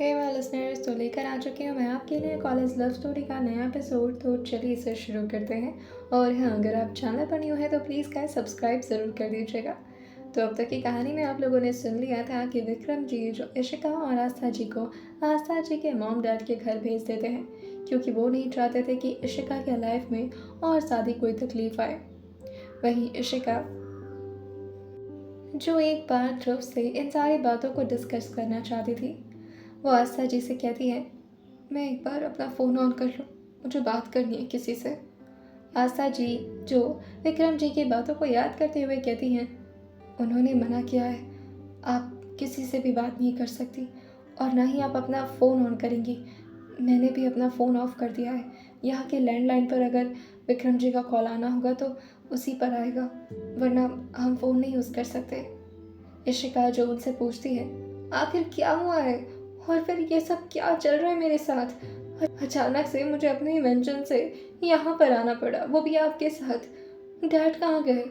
Hey my listeners, तो लेकर आ चुकी हूँ मैं आपके लिए कॉलेज लव स्टोरी का नया एपिसोड। तो चलिए इसे शुरू करते हैं। और हाँ, अगर आप चैनल पर न्यू है तो प्लीज़ गाइस सब्सक्राइब ज़रूर कर दीजिएगा। तो अब तक की कहानी में आप लोगों ने सुन लिया था कि विक्रम जी जो इशिका और आस्था जी को आस्था जी के मॉम डैड के घर भेज देते हैं, क्योंकि वो नहीं चाहते थे कि इशिका के लाइफ में और शादी कोई तकलीफ आए। वहीं इशिका, जो एक बार ध्रुव से इन सारी बातों को डिस्कस करना चाहती थी, वो आस्था जी से कहती है, मैं एक बार अपना फ़ोन ऑन कर लूँ, मुझे बात करनी है किसी से। आस्था जी, जो विक्रम जी की बातों को याद करते हुए कहती हैं, उन्होंने मना किया है, आप किसी से भी बात नहीं कर सकती और ना ही आप अपना फ़ोन ऑन करेंगी। मैंने भी अपना फ़ोन ऑफ कर दिया है। यहाँ के लैंडलाइन पर अगर विक्रम जी का कॉल आना होगा तो उसी पर आएगा, वरना हम फ़ोन नहीं यूज़ कर सकते। इशिका जो उनसे पूछती है, आखिर क्या हुआ है और फिर ये सब क्या चल रहा है मेरे साथ। अचानक से मुझे अपने इन्वेंशन से यहाँ पर आना पड़ा, वो भी आपके साथ। डैड कहाँ गए?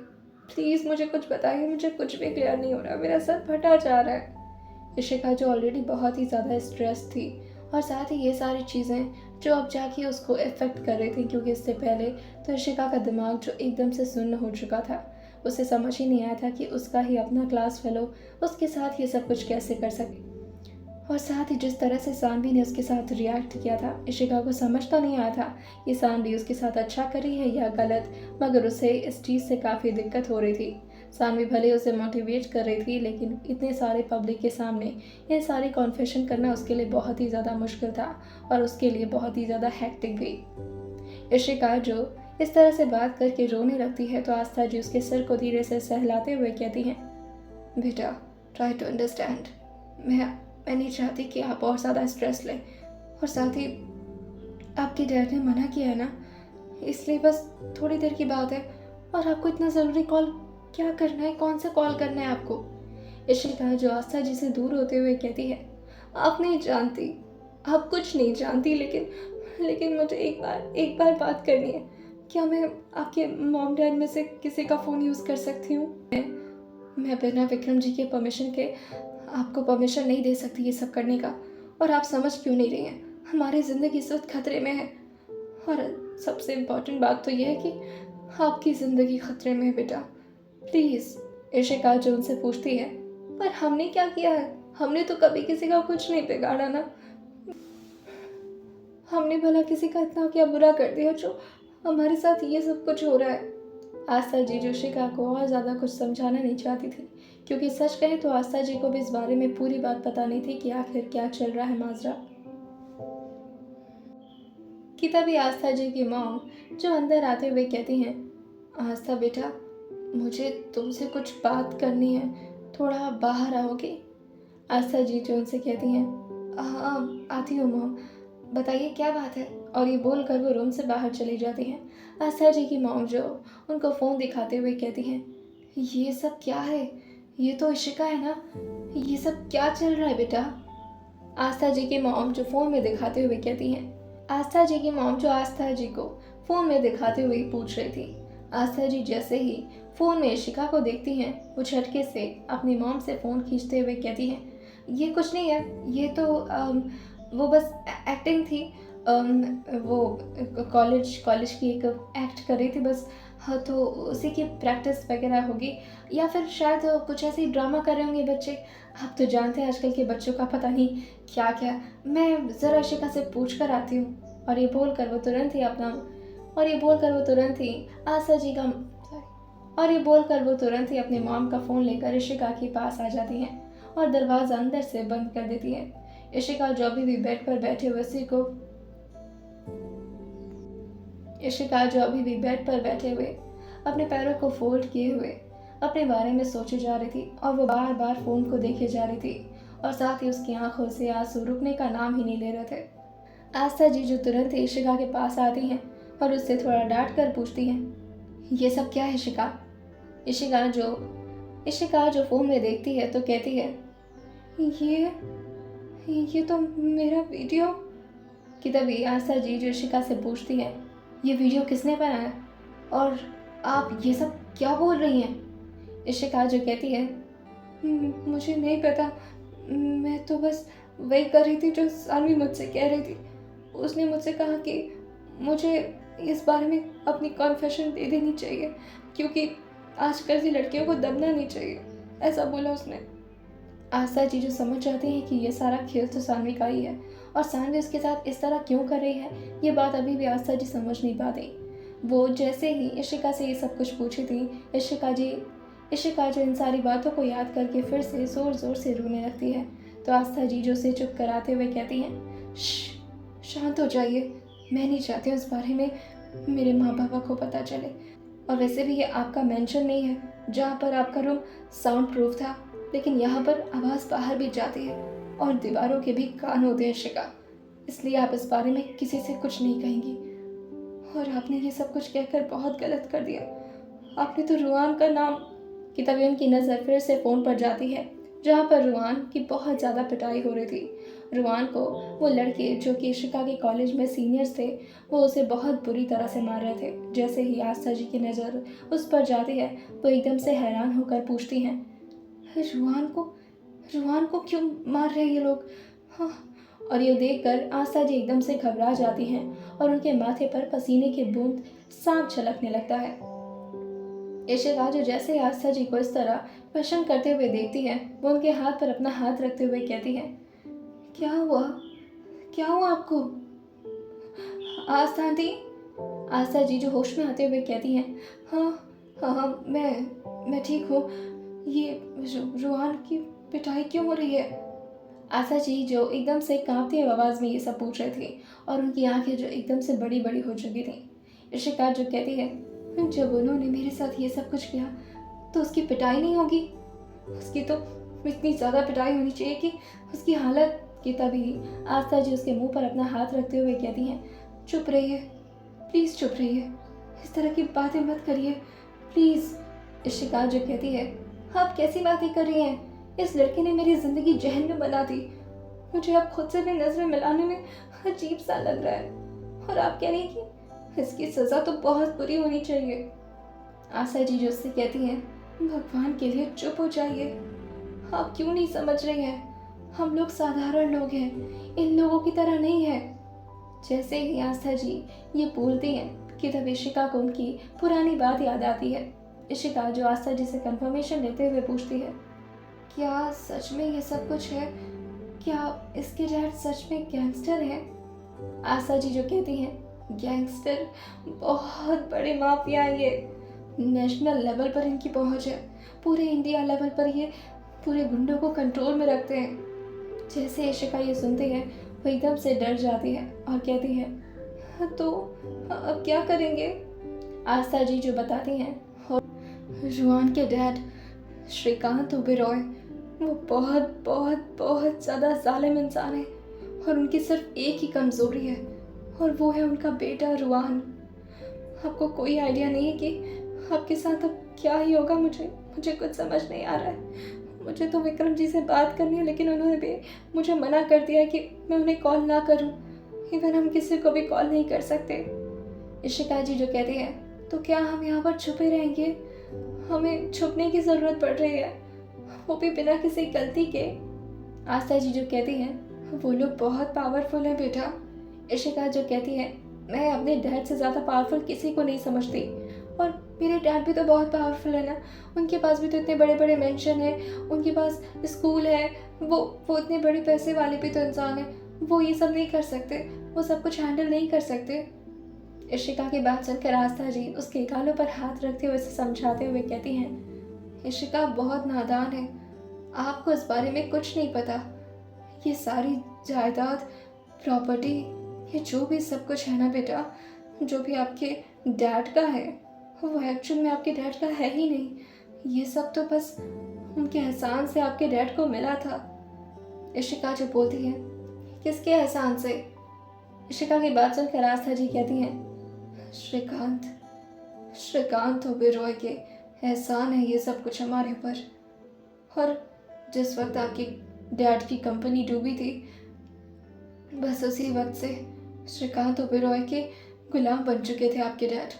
प्लीज़ मुझे कुछ बताइए, मुझे कुछ भी क्लियर नहीं हो रहा, मेरा सर फटा जा रहा है। इशिका जो ऑलरेडी बहुत ही ज़्यादा स्ट्रेस थी, और साथ ही ये सारी चीज़ें जो अब जाके उसको इफ़ेक्ट कर रही थी, क्योंकि इससे पहले तो इशिका का दिमाग जो एकदम से सुन्न हो चुका था, उसे समझ ही नहीं आया था कि उसका ही अपना क्लास फेलो उसके साथ ये सब कुछ कैसे कर सके। और साथ ही जिस तरह से सानवी ने उसके साथ रिएक्ट किया था, इशिका को समझ तो नहीं आया था कि सानवी उसके साथ अच्छा कर रही है या गलत, मगर उसे इस चीज़ से काफ़ी दिक्कत हो रही थी। सानवी भले उसे मोटिवेट कर रही थी, लेकिन इतने सारे पब्लिक के सामने ये सारी कॉन्फेशन करना उसके लिए बहुत ही ज़्यादा मुश्किल था और उसके लिए बहुत ही ज़्यादा हैक्टिक भी। इशिका जो इस तरह से बात करके रोने लगती है, तो आस्था जी उसके सिर को धीरे से सहलाते हुए कहती हैं, बेटा, ट्राई टू अंडरस्टैंड। मैं मैं नहीं चाहती कि आप और ज़्यादा स्ट्रेस लें, और साथ ही आपके डैड ने मना किया है ना, इसलिए बस थोड़ी देर की बात है। और आपको इतना ज़रूरी कॉल क्या करना है, कौन सा कॉल करना है आपको? इशिका जो आस्था जी से दूर होते हुए कहती है, आप नहीं जानती, आप कुछ नहीं जानती, लेकिन लेकिन मुझे एक बार बात करनी है। क्या मैं आपके मॉम डैड में से किसी का फ़ोन यूज़ कर सकती हूँ? मैं बिना विक्रम जी के परमिशन के आपको परमिशन नहीं दे सकती ये सब करने का। और आप समझ क्यों नहीं रही हैं? हमारी ज़िंदगी इस वक्त खतरे में है, और सबसे इम्पोर्टेंट बात तो ये है कि आपकी ज़िंदगी खतरे में है बेटा। प्लीज़। इशिका जो उनसे पूछती है, पर हमने क्या किया है? हमने तो कभी किसी का कुछ नहीं बिगाड़ा ना। हमने भला किसी का इतना क्या बुरा कर दिया जो हमारे साथ ये सब कुछ हो रहा है? आस्था जी जो इशिका को और ज़्यादा कुछ समझाना नहीं चाहती थी, क्योंकि सच कहें तो आस्था जी को भी इस बारे में पूरी बात पता नहीं थी कि आखिर क्या चल रहा है माजरा। कि तभी आस्था जी की मॉम जो अंदर आते हुए कहती हैं, आस्था बेटा, मुझे तुमसे कुछ बात करनी है, थोड़ा बाहर आओगी? आस्था जी जो उनसे कहती हैं, हाँ आती हूँ मॉम, बताइए क्या बात है। और ये बोलकर वो रूम से बाहर चली जाती हैं। आस्था जी की मॉम जो उनको फ़ोन दिखाते हुए कहती हैं, ये सब क्या है? ये तो इशिका है ना? ये सब क्या चल रहा है बेटा? आस्था जी की मॉम जो फ़ोन में दिखाते हुए कहती हैं, आस्था जी की मॉम जो आस्था जी को फ़ोन में दिखाते हुए पूछ रही थी। आस्था जी जैसे ही फ़ोन में इशिका को देखती हैं, वो झटके से अपनी मॉम से फ़ोन खींचते हुए कहती हैं, ये कुछ नहीं है, ये तो वो बस एक्टिंग थी। वो कॉलेज कॉलेज की एक एक्ट कर रही थी बस। हाँ, तो उसी की प्रैक्टिस वगैरह होगी, या फिर शायद कुछ ऐसे ही ड्रामा कर रहे होंगे बच्चे। आप तो जानते हैं आजकल के बच्चों का पता नहीं क्या क्या। मैं ज़रा इशिका से पूछ कर आती हूँ। और ये बोलकर वो तुरंत ही अपना और ये बोलकर वो तुरंत ही आशा जी का सॉरी और ये बोलकर वो तुरंत ही अपने मॉम का फ़ोन लेकर इशिका के पास आ जाती हैं और दरवाज़ा अंदर से बंद कर देती हैं। इशिका जो अभी भी बेड पर बैठे हुए उसी को इशिका जो अभी भी बेड पर बैठे हुए अपने पैरों को फोल्ड किए हुए अपने बारे में सोचे जा रही थी, और वो बार बार फ़ोन को देखे जा रही थी, और साथ ही उसकी आंखों से आंसू रुकने का नाम ही नहीं ले रहे थे। आस्था जी जो तुरंत ही इशिका के पास आती हैं और उससे थोड़ा डांट कर पूछती हैं, ये सब क्या है इशिका? इशिका जो इशिका जो फ़ोन में देखती है तो कहती है, ये ये तो मेरा वीडियो। कि तभी आस्था जी जो इशिका से पूछती है, ये वीडियो किसने बनाया और आप ये सब क्या बोल रही हैं? इशिका जो कहती है, मुझे नहीं पता, मैं तो बस वही कर रही थी जो सानवी मुझसे कह रही थी। उसने मुझसे कहा कि मुझे इस बारे में अपनी कॉन्फेशन दे देनी चाहिए, क्योंकि आजकल की लड़कियों को दबना नहीं चाहिए, ऐसा बोला उसने। आस्था जी जो समझ जाती हैं कि ये सारा खेल तो सानवी का ही है और सानवी उसके साथ इस तरह क्यों कर रही है, ये बात अभी भी आस्था जी समझ नहीं पाती। वो जैसे ही इशिका से ये सब कुछ पूछी थी, इशिका जो इन सारी बातों को याद करके फिर से ज़ोर ज़ोर से रोने लगती है। तो आस्था जी जो उसे चुप कराते हुए कहती हैं, शांत हो जाइए, मैं नहीं चाहती हूँ इस बारे में मेरे माँ बाबा को पता चले। और वैसे भी ये आपका मेंशन नहीं है जहाँ पर आपका रूम साउंड प्रूफ था, लेकिन यहाँ पर आवाज़ बाहर भी जाती है और दीवारों के भी कान होते हैं शिका, इसलिए आप इस बारे में किसी से कुछ नहीं कहेंगी। और आपने ये सब कुछ कहकर बहुत गलत कर दिया। आपने तो रुआन का नाम। कि तभी उनकी नज़र फिर से फ़ोन पर जाती है जहाँ पर रुआन की बहुत ज़्यादा पिटाई हो रही थी। रुआन को वो लड़के जो कि इशिका के कॉलेज में सीनियर्स थे, वो उसे बहुत बुरी तरह से मार रहे थे। जैसे ही आस्था जी की नज़र उस पर जाती है, वो एकदम से हैरान होकर पूछती हैं, रुआन को क्यों मार रहे ये लोग? हाँ। और ये देखकर आस्था जी एकदम से घबरा जाती हैं और उनके माथे पर पसीने की बूंद साफ झलकने लगता है। इशिका जो जैसे आस्था जी को इस तरह क्वेश्चन करते हुए देखती है, वो उनके हाथ पर अपना हाथ रखते हुए कहती है, क्या हुआ? क्या हुआ आपको? आस्था आंटी। आस्था जी जो होश में आते हुए कहती हैं, हाँ, मैं ठीक हूँ। ये रुहान की पिटाई क्यों हो रही है? आस्था जी जो एकदम से कांपती हुई आवाज़ में ये सब पूछ रही थी और उनकी आंखें जो एकदम से बड़ी बड़ी हो चुकी थी। इशिका जो कहती है, जब उन्होंने मेरे साथ ये सब कुछ किया तो उसकी पिटाई नहीं होगी? उसकी तो इतनी ज़्यादा पिटाई होनी चाहिए कि उसकी हालत। कि तभी आस्था जी उसके मुंह पर अपना हाथ रखते हुए कहती हैं, चुप रहिए, प्लीज़ चुप रहिए, इस तरह की बातें मत करिए प्लीज़। इशिका जो कहती है, आप कैसी बातें कर रही हैं? इस लड़के ने मेरी ज़िंदगी जहन्नुम बना दी। मुझे अब खुद से भी नज़रें मिलाने में अजीब सा लग रहा है। और आप कह रही हैं कि इसकी सज़ा तो बहुत बुरी होनी चाहिए। आस्था जी जो उससे कहती हैं, भगवान के लिए चुप हो जाइए, आप क्यों नहीं समझ रही हैं? हम लोग साधारण लोग हैं, इन लोगों की तरह नहीं है। जैसे ही आस्था जी ये बोलती हैं कि तब इशिका को उनकी पुरानी बात याद आती है। इशिका जो आस्था जी से कंफर्मेशन लेते हुए पूछती है, क्या सच में ये सब कुछ है? क्या इसके डैड सच में गैंगस्टर हैं? आस्था जी जो कहती हैं, गैंगस्टर? बहुत बड़े माफिया ये, नेशनल लेवल पर इनकी पहुंच है, पूरे इंडिया लेवल पर ये पूरे गुंडों को कंट्रोल में रखते हैं। जैसे इशिका ये सुनती है, वो एकदम से डर जाती है और कहती है, तो अब क्या करेंगे? आस्था जी जो बताती हैं, रुआन के डैड श्रीकांत ओबेरॉय, वो बहुत बहुत बहुत ज़्यादा जालिम इंसान है और उनकी सिर्फ एक ही कमज़ोरी है और वो है उनका बेटा रुआन। आपको कोई आइडिया नहीं है कि आपके साथ अब क्या ही होगा। मुझे कुछ समझ नहीं आ रहा है। मुझे तो विक्रम जी से बात करनी है, लेकिन उन्होंने भी मुझे मना कर दिया है कि मैं उन्हें कॉल ना करूं। इवन हम किसी को भी कॉल नहीं कर सकते। इशिका जी जो कहती है, तो क्या हम यहाँ पर छुपे रहेंगे? हमें छुपने की ज़रूरत पड़ रही है, वो भी बिना किसी गलती के। आस्था जी जो कहती हैं, वो लोग बहुत पावरफुल हैं बेटा। इशिका जो कहती है, मैं अपने डैड से ज़्यादा पावरफुल किसी को नहीं समझती, और मेरे डैड भी तो बहुत पावरफुल है ना। उनके पास भी तो इतने बड़े बड़े मेंशन है, उनके पास स्कूल है, वो इतने बड़े पैसे वाले भी तो इंसान है। वो ये सब नहीं कर सकते, वो सब कुछ हैंडल नहीं कर सकते। इशिका की बात सुनकर आस्था जी उसके गालों पर हाथ रखते हुए उसे समझाते हुए कहती हैं, इशिका बहुत नादान है, आपको इस बारे में कुछ नहीं पता। ये सारी जायदाद, प्रॉपर्टी, ये जो भी सब कुछ है ना बेटा, जो भी आपके डैड का है, वो एक्चुअल में आपके डैड का है ही नहीं। ये सब तो बस उनके एहसान से आपके डैड को मिला था। इशिका जो बोलती है, किसके एहसान से? इशिका की बात सुनकर आस्था जी कहती हैं, श्रीकांत ओबेरॉय के एहसान है ये सब कुछ हमारे ऊपर। और जिस वक्त आपके डैड की कंपनी डूबी थी, बस उसी वक्त से श्रीकांत ओबेरॉय के गुलाम बन चुके थे आपके डैड।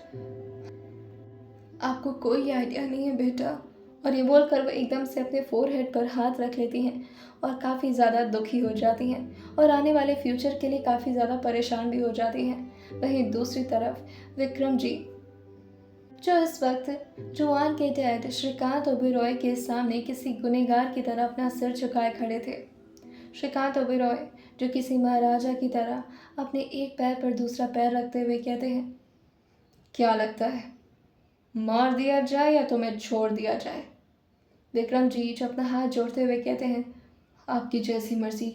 आपको कोई आइडिया नहीं है बेटा, और ये बोलकर वो एकदम से अपने फोरहेड पर हाथ रख लेती हैं और काफ़ी ज़्यादा दुखी हो जाती हैं और आने वाले फ्यूचर के लिए काफ़ी ज़्यादा परेशान भी हो जाती हैं। वहीं दूसरी तरफ विक्रम जी, जो इस वक्त जुआन के डैड श्रीकांत ओबेरॉय के सामने किसी गुनहगार की तरह अपना सिर झुकाए खड़े थे। श्रीकांत ओबेरॉय, जो किसी महाराजा की तरह अपने एक पैर पर दूसरा पैर रखते हुए कहते हैं, क्या लगता है, मार दिया जाए या तुम्हें छोड़ दिया जाए? विक्रम जी, जो अपना हाथ जोड़ते हुए कहते हैं, आपकी जैसी मर्जी,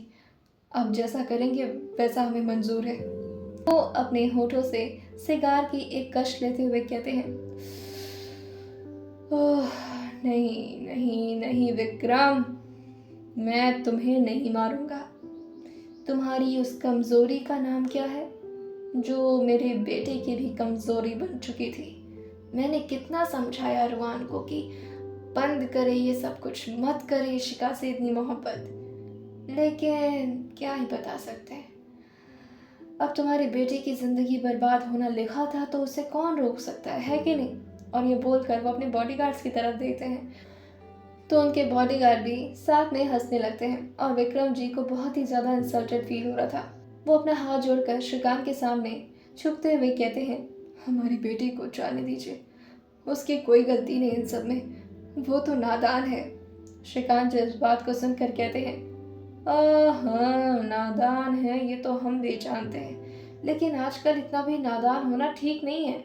आप जैसा करेंगे वैसा हमें मंजूर है। वो अपने होठों से सिगार की एक कश लेते हुए कहते हैं, ओह नहीं नहीं नहीं विक्रम, मैं तुम्हें नहीं मारूंगा। तुम्हारी उस कमजोरी का नाम क्या है जो मेरे बेटे की भी कमजोरी बन चुकी थी? मैंने कितना समझाया रुआन को कि बंद करे ये सब कुछ, मत करे इशिका से इतनी मोहब्बत, लेकिन क्या ही बता सकते हैं। अब तुम्हारे बेटे की जिंदगी बर्बाद होना लिखा था तो उसे कौन रोक सकता है कि नहीं? और ये बोलकर वो अपने बॉडीगार्ड्स की तरफ देखते हैं तो उनके बॉडीगार्ड भी साथ में हंसने लगते हैं और विक्रम जी को बहुत ही ज़्यादा इंसल्टेड फील हो रहा था। वो अपना हाथ जोड़कर श्रीकांत के सामने झुकते हुए कहते हैं, हमारी बेटी को जाने दीजिए, उसकी कोई गलती नहीं इन सब में, वो तो नादान है। श्रीकांत जी इस बात को सुनकर कहते हैं, हाँ नादान है ये तो हम भी जानते हैं, लेकिन आजकल इतना भी नादान होना ठीक नहीं है।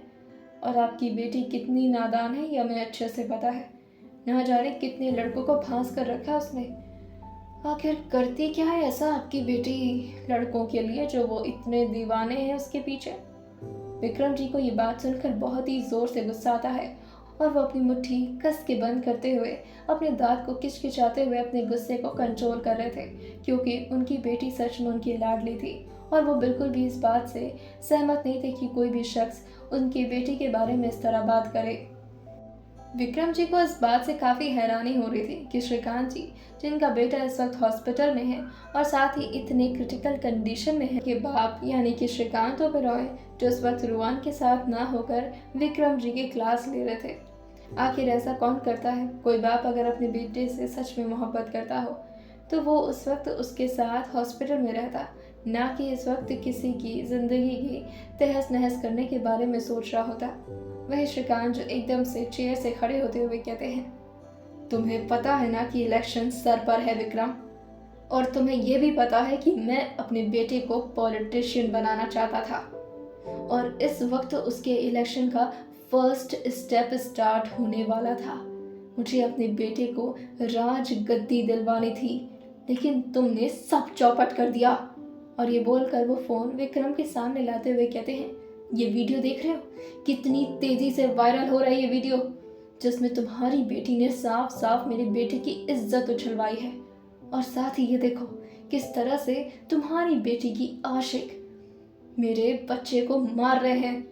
और आपकी बेटी कितनी नादान है यह हमें अच्छे से पता है। ना जाने कितने लड़कों को फांस कर रखा उसने। आखिर करती क्या है ऐसा आपकी बेटी लड़कों के लिए जो वो इतने दीवाने हैं उसके पीछे? विक्रम जी को ये बात सुनकर बहुत ही जोर से गुस्सा आता है और वो अपनी मुट्ठी कस के बंद करते हुए अपने दांत को किचकिचाते हुए अपने गुस्से को कंट्रोल कर रहे थे, क्योंकि उनकी बेटी सच में उनकी लाडली थी और वो बिल्कुल भी इस बात से सहमत नहीं थे कि कोई भी शख्स उनकी बेटी के बारे में इस तरह बात करे। विक्रम जी को इस बात से काफ़ी हैरानी हो रही थी कि श्रीकांत जी, जिनका बेटा इस वक्त हॉस्पिटल में है और साथ ही इतने क्रिटिकल कंडीशन में है, के बाप यानी कि श्रीकांत ओबेरॉय, जो इस वक्त रुआन के साथ ना होकर विक्रम जी की क्लास ले रहे थे। आखिर ऐसा कौन करता है? कोई बाप अगर अपने बेटे से सच में मोहब्बत करता हो तो वो उस वक्त उसके साथ हॉस्पिटल में रहता, ना कि इस वक्त किसी की ज़िंदगी की तहस नहस करने के बारे में सोच रहा होता। वही श्रीकांत जो एकदम से चेयर से खड़े होते हुए कहते हैं, तुम्हें पता है ना कि इलेक्शन सर पर है विक्रम, और तुम्हें यह भी पता है कि मैं अपने बेटे को पॉलिटिशियन बनाना चाहता था और इस वक्त उसके इलेक्शन का फर्स्ट स्टेप स्टार्ट होने वाला था। मुझे अपने बेटे को राज गद्दी दिलवानी थी, लेकिन तुमने सब चौपट कर दिया। और ये बोलकर वो फ़ोन विक्रम के सामने लाते हुए कहते हैं, ये वीडियो देख रहे हो? कितनी तेज़ी से वायरल हो रहा है ये वीडियो, जिसमें तुम्हारी बेटी ने साफ साफ मेरे बेटे की इज्जत उछलवाई है। और साथ ही ये देखो किस तरह से तुम्हारी बेटी की आशिक मेरे बच्चे को मार रहे हैं।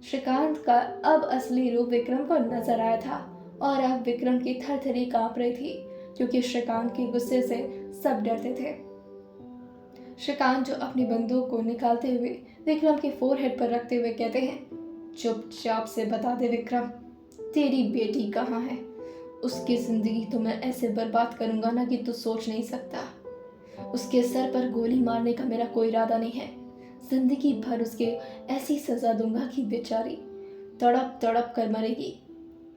श्रीकांत का अब असली रूप विक्रम को नजर आया था और अब विक्रम की थरथरी कांप रही थी, क्योंकि श्रीकांत के गुस्से से सब डरते थे। श्रीकांत जो अपनी बंदूक को निकालते हुए विक्रम के फोरहेड पर रखते हुए कहते हैं, चुपचाप से बता दे विक्रम, तेरी बेटी कहाँ है? उसकी जिंदगी तो मैं ऐसे बर्बाद करूंगा ना कि तू सोच नहीं सकता। उसके सर पर गोली मारने का मेरा कोई इरादा नहीं है। जिंदगी भर उसके ऐसी सजा दूंगा कि बेचारी तड़प तड़प कर मरेगी।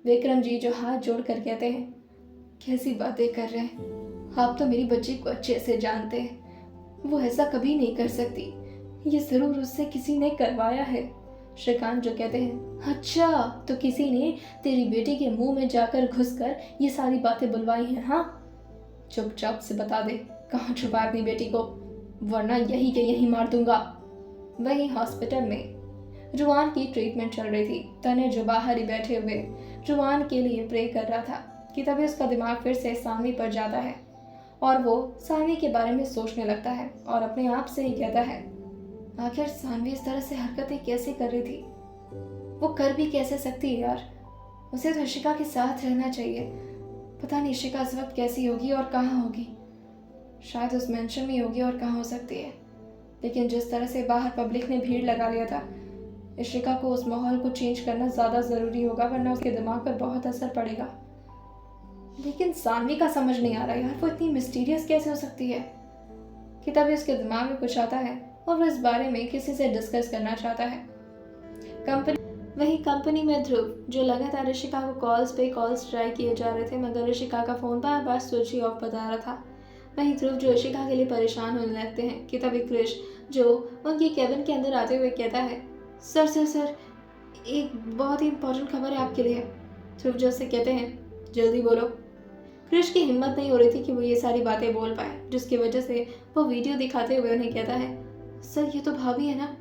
विक्रम जी जो हाथ जोड़कर कहते हैं, कैसी बातें कर रहे हैं आप? तो मेरी बच्ची को अच्छे से जानते हैं, वो ऐसा कभी नहीं कर सकती, ये जरूर उससे किसी ने करवाया है। श्रीकांत जो कहते हैं, अच्छा तो किसी ने तेरी बेटी के मुंह में जाकर घुसकर ये सारी बातें बुलवाई हैं? हाँ, चुपचाप से बता दे कहाँ छुपा अपनी बेटी को, वरना यही के यही मार दूंगा। वहीं हॉस्पिटल में रुआन की ट्रीटमेंट चल रही थी। तने जो बाहर ही बैठे हुए रुआन के लिए प्रे कर रहा था कि तभी उसका दिमाग फिर से सानवी पर जाता है और वो सानवी के बारे में सोचने लगता है और अपने आप से ही कहता है, आखिर सानवी इस तरह से हरकतें कैसे कर रही थी? वो कर भी कैसे सकती है यार? उसे तो इशिका के साथ रहना चाहिए। पता नहीं इशिका इस वक्त कैसी होगी और कहाँ होगी। शायद उस मेंशन में होगी और कहाँ हो सकती है। लेकिन जिस तरह से बाहर पब्लिक ने भीड़ लगा लिया था, इशिका को उस माहौल को चेंज करना ज़्यादा ज़रूरी होगा, वरना उसके दिमाग पर बहुत असर पड़ेगा। लेकिन सानवी का समझ नहीं आ रहा यार, वो इतनी मिस्टीरियस कैसे हो सकती है। कि तभी उसके दिमाग में कुछ आता है और वो इस बारे में किसी से डिस्कस करना चाहता है। कंपनी वही कंपनी में ध्रुव, जो लगातार ऋषिका को कॉल्स पे कॉल्स ट्राई किए जा रहे थे, मगर ऋषिका का phone bar bar switch he of बता रहा था। वहीं ध्रुव जो ऋषिका के लिए परेशान होने लगते हैं कि तभी क्रिश, जो उनकी केबिन के अंदर आते हुए कहता है, सर सर सर, एक बहुत ही इंपॉर्टेंट खबर है आपके लिए। ध्रुव जो उससे कहते हैं, जल्दी बोलो। क्रिश की हिम्मत नहीं हो रही थी कि वो ये सारी बातें बोल पाए, जिसकी वजह से वो वीडियो दिखाते हुए उन्हें कहता है, सर ये तो भाभी है ना,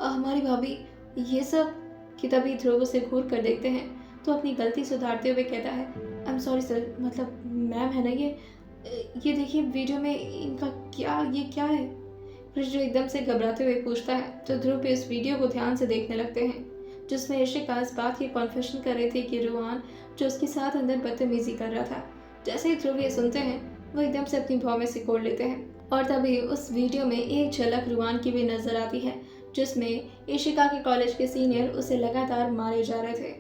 हमारी भाभी, ये सब। कि तभी ध्रुव उसे घूर कर देखते हैं तो अपनी गलती सुधारते हुए कहता है, आई एम सॉरी सर, मतलब मैम है ना ये देखिए वीडियो में इनका ये क्या है। क्रिश जो एकदम से घबराते हुए पूछता है तो ध्रुव भी इस वीडियो को ध्यान से देखने लगते हैं, जिसमें ऋषिका इस बात की कॉन्फेशन कर रही थी कि रुहान जो उसके साथ अंदर बदतमीजी कर रहा था। जैसे ही ध्रुव ये सुनते हैं वो एकदम से अपनी भौं में सिकोड़ लेते हैं और तभी उस वीडियो में एक झलक रुहान की भी नजर आती है, जिसमें ईशिका के कॉलेज के सीनियर उसे लगातार मारे जा रहे थे।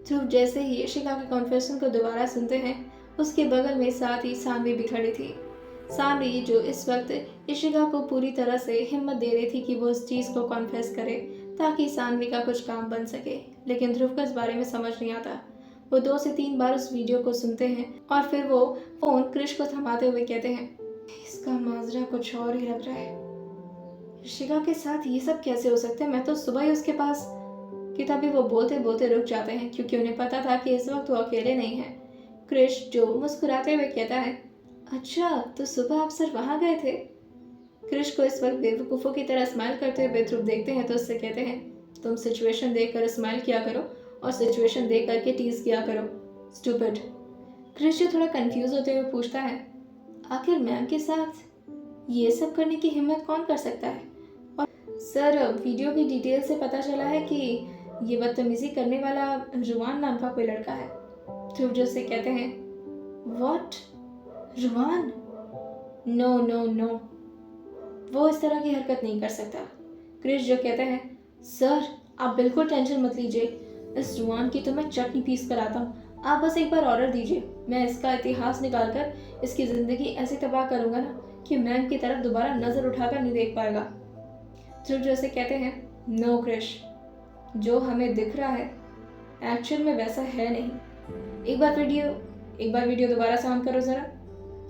ध्रुव जैसे ही ईशिका के कॉन्फेशन को दोबारा सुनते हैं, उसके बगल में साथ ही सानवी भी खड़ी थी। सानवी जो इस वक्त ईशिका को पूरी तरह से हिम्मत दे रही थी कि वो इस चीज़ को कॉन्फेस करे ताकि सानवी का कुछ काम बन सके, लेकिन ध्रुव को इस बारे में समझ नहीं आता। वो 2 से 3 बार उस वीडियो को सुनते हैं और फिर वो फोन क्रिश को थमाते हुए कहते हैं, इसका माजरा कुछ और ही लग रहा है। ऋषिका के साथ ये सब कैसे हो सकता है, मैं तो सुबह ही उसके पास। कि तभी वो बोलते बोलते रुक जाते हैं क्योंकि उन्हें पता था कि इस वक्त वो अकेले नहीं हैं। क्रिश जो मुस्कुराते हुए कहता है, अच्छा तो सुबह आप सर वहां गए थे। क्रिश को इस वक्त बेवकूफ़ों की तरह स्माइल करते हुए ध्रुव देखते हैं तो उससे कहते हैं, तुम सिचुएशन देखकर स्माइल किया करो और सिचुएशन देख करके टीज किया करो, स्टूपिड। क्रिश जो थोड़ा कंफ्यूज होते हुए पूछता है, आखिर मैम के साथ ये सब करने की हिम्मत कौन कर सकता है। और सर वीडियो की डिटेल से पता चला है कि ये बदतमीजी करने वाला रुहान नाम का कोई लड़का है। ध्रुव जो से कहते हैं, what, Ruhan? No no no, वो इस तरह की हरकत नहीं कर सकता। क्रिश जो कहता है, सर आप बिल्कुल टेंशन मत लीजिए, इस रुहान की तो मैं चटनी पीस कर आता हूँ, आप बस एक बार ऑर्डर दीजिए, मैं इसका इतिहास निकाल कर इसकी ज़िंदगी ऐसी तबाह करूँगा ना कि मैम की तरफ दोबारा नज़र उठाकर नहीं देख पाएगा। ध्रुव जैसे कहते हैं, नो क्रिश, जो हमें दिख रहा है एक्चुअल में वैसा है नहीं। एक बार वीडियो दोबारा से ऑन करो ज़रा।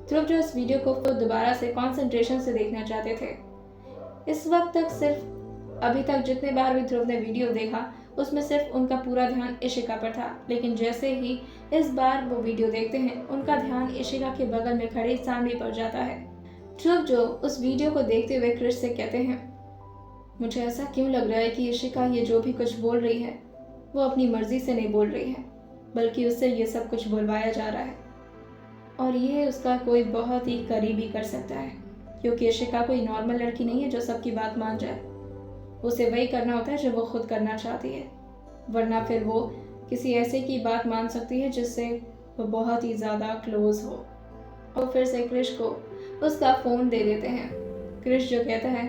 ध्रुव जो इस वीडियो को दोबारा से कंसंट्रेशन से देखना चाहते थे। इस वक्त तक सिर्फ अभी तक जितने बार भी ध्रुव ने वीडियो देखा उसमें सिर्फ उनका पूरा ध्यान ईशिका पर था, लेकिन जैसे ही इस बार वो वीडियो देखते हैं उनका ध्यान ईशिका के बगल में खड़ी सानवी पर जाता है। ध्रुव जो उस वीडियो को देखते हुए क्रिश से कहते हैं, मुझे ऐसा क्यों लग रहा है कि ईशिका ये जो भी कुछ बोल रही है वो अपनी मर्जी से नहीं बोल रही है, बल्कि उससे ये सब कुछ बुलवाया जा रहा है और ये उसका कोई बहुत ही करीबी कर सकता है, क्योंकि ईशिका कोई नॉर्मल लड़की नहीं है जो सबकी बात मान जाए। उसे वही करना होता है जो वो खुद करना चाहती है, वरना फिर वो किसी ऐसे की बात मान सकती है जिससे वो बहुत ही ज़्यादा क्लोज हो। और फिर से क्रिश को उसका फ़ोन दे देते हैं। क्रिश जो कहता है,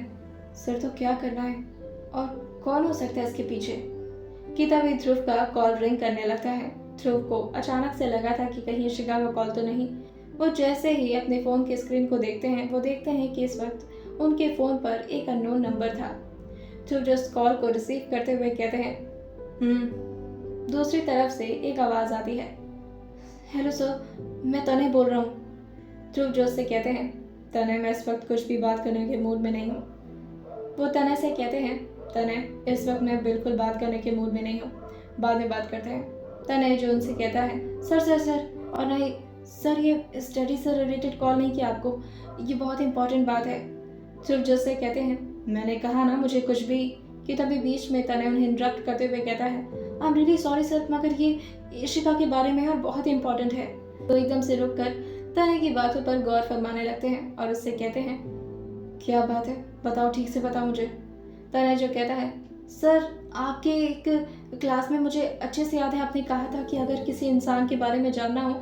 सर तो क्या करना है और कौन हो सकता है इसके पीछे। कि तभी ध्रुव का कॉल रिंग करने लगता है। ध्रुव को अचानक से लगा था कि कहीं ईशिका का कॉल तो नहीं। वो जैसे ही अपने फ़ोन के स्क्रीन को देखते हैं वो देखते हैं कि इस वक्त उनके फ़ोन पर एक अननोन नंबर था। ध्रुव जो उस कॉल को रिसीव करते हुए कहते हैं, दूसरी तरफ से एक आवाज़ आती है, हेलो सर, मैं तनय बोल रहा हूँ। ध्रुव जो उससे कहते हैं, तनय मैं इस वक्त कुछ भी बात करने के मूड में नहीं हूँ। वो तनय से कहते हैं, तनय इस वक्त मैं बिल्कुल बात करने के मूड में नहीं हूँ, बाद में बात करते हैं। तनय जो उनसे कहता है, सर सर सर, और नहीं सर, ये स्टडी से रिलेटेड कॉल नहीं किया आपको, ये बहुत इंपॉर्टेंट बात है। ध्रुव जो से कहते हैं, मैंने कहा ना मुझे कुछ भी। कि तभी बीच में तनय उन्हें इंटरप्ट करते हुए कहता है, I am really sorry sir, मगर ये ईशिका के बारे में है, बहुत इंपॉर्टेंट है। तो एकदम से रुक कर तनय की बातों पर गौर फरमाने लगते हैं और उससे कहते हैं, क्या बात है, बताओ, ठीक से बताओ मुझे। तनय जो कहता है, सर आपके एक क्लास में मुझे अच्छे से याद है आपने कहा था कि अगर किसी इंसान के बारे में जानना हो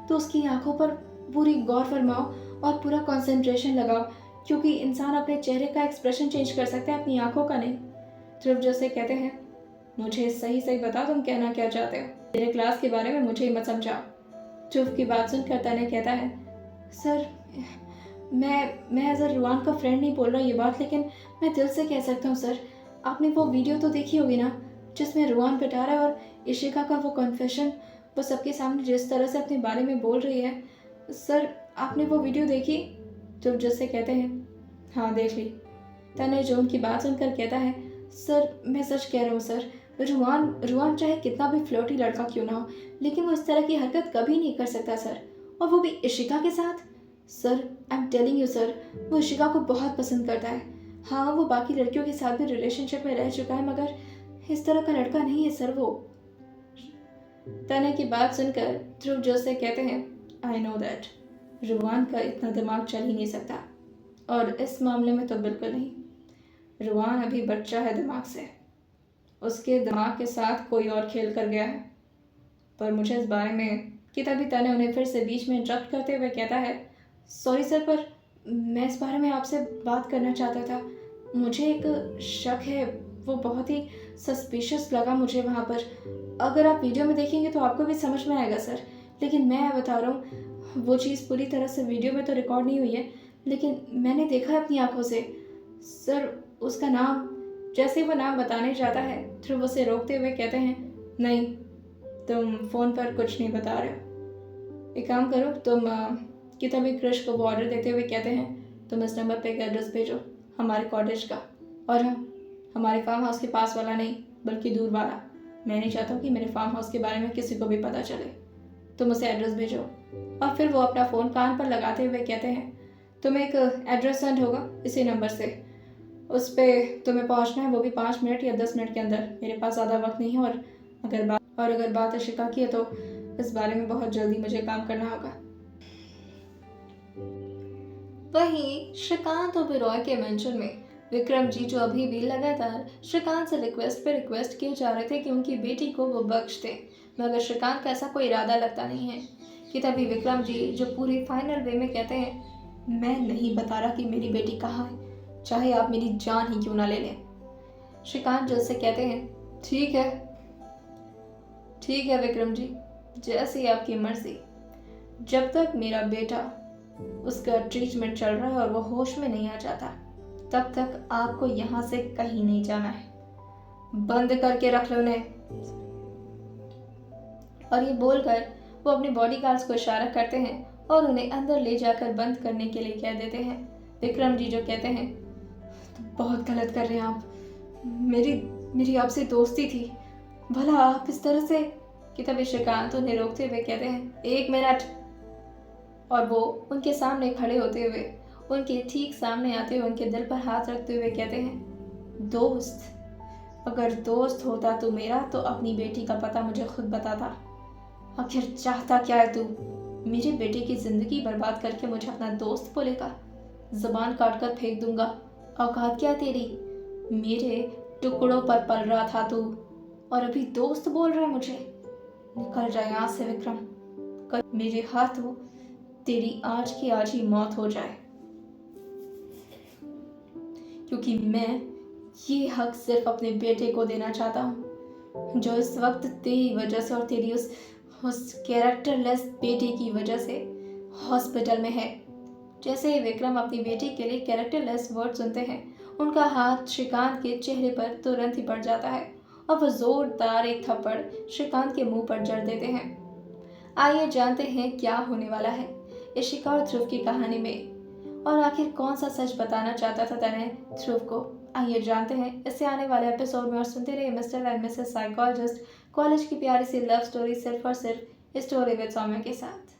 तो उसकी आंखों पर पूरी गौर फरमाओ और पूरा कंसंट्रेशन लगाओ, क्योंकि इंसान अपने चेहरे का एक्सप्रेशन चेंज कर सकता है, अपनी आंखों का नहीं। ध्रुव जैसे कहते हैं, मुझे सही सही बता तुम कहना क्या चाहते हो, मेरे क्लास के बारे में मुझे ही मत समझाओ। ध्रुव की बात सुनकर तनय कहता है, सर मैं एज अ रुआन का फ्रेंड नहीं बोल रहा ये बात, लेकिन मैं दिल से कह सकता हूँ सर। आपने वो वीडियो तो देखी होगी ना, जिसमें रुआन पिटा रहा है और इशिका का वो कन्फेशन वो सबके सामने जिस तरह से अपने बारे में बोल रही है। सर आपने वो वीडियो देखी? ध्रुव जिससे कहते हैं, हाँ देख ली। तनय जो उनकी बात सुनकर कहता है, सर मैं सच कह रहा हूँ सर, रुआन चाहे कितना भी फ्लर्टी लड़का क्यों ना हो, लेकिन वो इस तरह की हरकत कभी नहीं कर सकता सर, और वो भी इशिका के साथ। Sir I am telling you sir, वो इशिका को बहुत पसंद करता है। हाँ वो बाकी लड़कियों के साथ भी रिलेशनशिप में रह चुका है, मगर इस तरह का लड़का नहीं है सर वो। तनय की बात सुनकर ध्रुव जोश से कहते हैं, आई नो दैट, रुआन का इतना दिमाग चल ही नहीं सकता, और इस मामले में तो बिल्कुल नहीं। रुआन अभी बच्चा है दिमाग से, उसके दिमाग के साथ कोई और खेल कर गया है। पर मुझे इस बारे में कि तभी तनय उन्हें फिर से बीच में इंटरप्ट करते हुए कहता है, सॉरी सर, पर मैं इस बारे में आपसे बात करना चाहता था। मुझे एक शक है, वो बहुत ही सस्पिशियस लगा मुझे वहाँ पर। अगर आप वीडियो में देखेंगे तो आपको भी समझ में आएगा सर, लेकिन मैं बता रहा हूँ वो चीज़ पूरी तरह से वीडियो में तो रिकॉर्ड नहीं हुई है, लेकिन मैंने देखा है अपनी आंखों से। सर उसका नाम, जैसे ही वो नाम बताने जाता है ध्रुव उसे रोकते हुए कहते हैं, नहीं तुम फ़ोन पर कुछ नहीं बता रहे हो। एक काम करो तुम कि तभी क्रिश को वो ऑर्डर देते हुए कहते हैं, तुम इस नंबर पे एक एड्रेस भेजो हमारे कॉटेज का, और हाँ हमारे फार्म हाउस के पास वाला नहीं बल्कि दूर वाला। मैं नहीं चाहता कि मेरे फार्म हाउस के बारे में किसी को भी पता चले। तुम उसे एड्रेस भेजो। और फिर वो अपना फ़ोन कान पर लगाते हुए कहते हैं, तुम्हें एक एड्रेस सेंड होगा इसी नंबर से, उस पर तुम्हें पहुंचना है, वो भी 5 मिनट या 10 मिनट के अंदर। मेरे पास ज़्यादा वक्त नहीं है, और अगर बात इशिका की है तो इस बारे में बहुत जल्दी मुझे काम करना होगा। वहीं श्रीकांत ओबेरॉय के मेंशन में विक्रम जी जो अभी भी लगातार श्रीकांत से रिक्वेस्ट पे रिक्वेस्ट किए जा रहे थे कि उनकी बेटी को वो बख्श दें, मगर श्रीकांत का ऐसा कोई इरादा लगता नहीं है। कि तभी विक्रम जी जो पूरी फाइनल वे में कहते हैं, मैं नहीं बता रहा कि मेरी बेटी कहाँ है, चाहे आप मेरी जान ही क्यों ना ले लें। श्रीकांत जो से कहते हैं, ठीक है विक्रम जी, जैसी आपकी मर्जी। जब तक मेरा बेटा, उसका ट्रीटमेंट चल रहा है और वो होश में नहीं आ जाता, तब तक आपको यहाँ से कहीं नहीं जाना है। बंद करके रख लो उन्हें। और ये बोलकर वो अपने बॉडीगार्ड्स को इशारा करते हैं और उन्हें अंदर ले जाकर बंद करने के लिए कह देते हैं। विक्रम जी जो कहते हैं, तो बहुत गलत कर रहे हैं आप, मेरी आपसे दोस्ती थी, भला आप इस तरह से। कि तभी श्रीकांत उन्हें रोकते हुए कहते हैं, 1 मिनट। और वो उनके सामने खड़े होते हुए, उनके ठीक सामने आते हुए उनके दिल पर हाथ रखते हुए कहते हैं, दोस्त, अगर दोस्त होता तू मेरा तो अपनी बेटी का पता मुझे खुद बताता। आखिर चाहता क्या है तू? मेरे बेटे की जिंदगी बर्बाद करके मुझे अपना दोस्त बोलेगा? जुबान काट कर फेंक दूंगा। औकात क्या तेरी? मेरे टुकड़ों पर पल रहा था तू, और अभी दोस्त बोल रहा है मुझे? निकल जाए यहाँ से विक्रम, कल मेरे हाथों तेरी आज की आज ही मौत हो जाए, क्योंकि मैं ये हक सिर्फ अपने बेटे को देना चाहता हूँ, जो इस वक्त तेरी वजह से और तेरी उस कैरेक्टरलेस बेटे की वजह से हॉस्पिटल में है। जैसे ही विक्रम अपनी बेटी के लिए कैरेक्टरलेस वर्ड सुनते हैं, उनका हाथ श्रीकांत के चेहरे पर तुरंत ही पड़ जाता है और वह जोरदार एक थप्पड़ श्रीकांत के मुंह पर जड़ देते हैं। आइए जानते हैं क्या होने वाला है इशिका और ध्रुव की कहानी में, और आखिर कौन सा सच बताना चाहता था तनय ध्रुव को। आइए जानते हैं इससे आने वाले एपिसोड में, और सुनते रहिए mister and Mrs psychologist, college की प्यारी सी लव स्टोरी सिर्फ और सिर्फ स्टोरी विद सौम्या के साथ।